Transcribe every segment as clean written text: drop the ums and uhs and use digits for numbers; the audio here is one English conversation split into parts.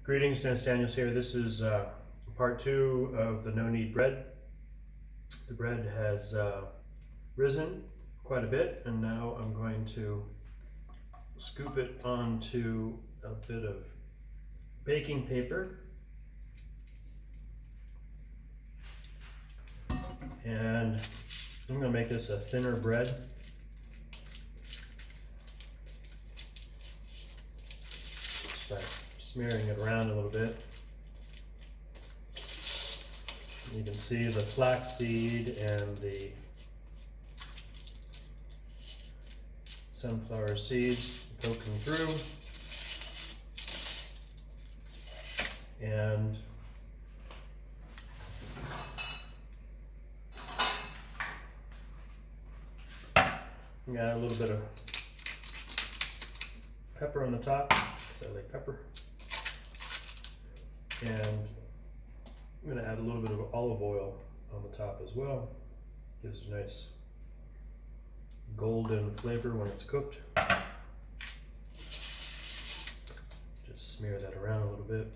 Greetings, Dennis Daniels here. This is part 2 of the no knead bread. The bread has risen quite a bit, and now I'm going to scoop it onto a bit of baking paper. And I'm going to make this a thinner bread. Just by smearing it around a little bit. You can see the flaxseed and the sunflower seeds poking through. And I'm gonna add a little bit of pepper on the top, because I like pepper. And I'm going to add a little bit of olive oil on the top as well. Gives a nice golden flavor when it's cooked. Just smear that around a little bit.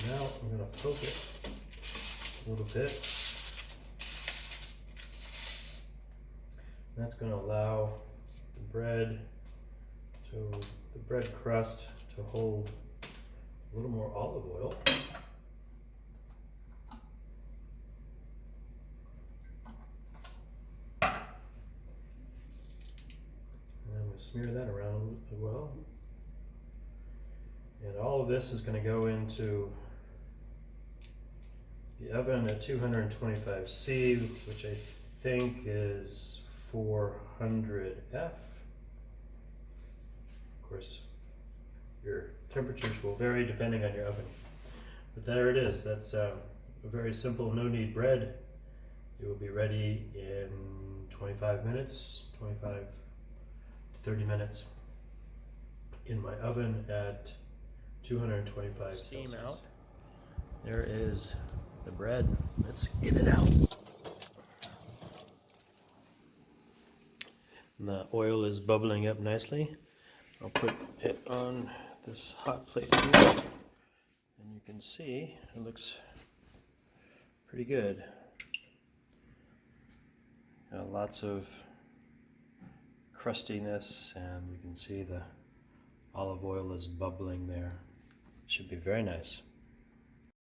Now I'm going to poke it a little bit. That's going to allow the bread crust to hold a little more olive oil. And I'm going to smear that around as well. And all of this is going to go into the oven at 225°C, which I think is 400 F. Of course, your temperatures will vary depending on your oven. But there it is. That's a very simple no-knead bread. It will be ready in 25 minutes, 25 to 30 minutes in my oven at 225 Steam Celsius. out. There is the bread. Let's get it out. And the oil is bubbling up nicely. I'll put it on this hot plate here, and you can see it looks pretty good. Lots of crustiness, and you can see the olive oil is bubbling there. Should be very nice.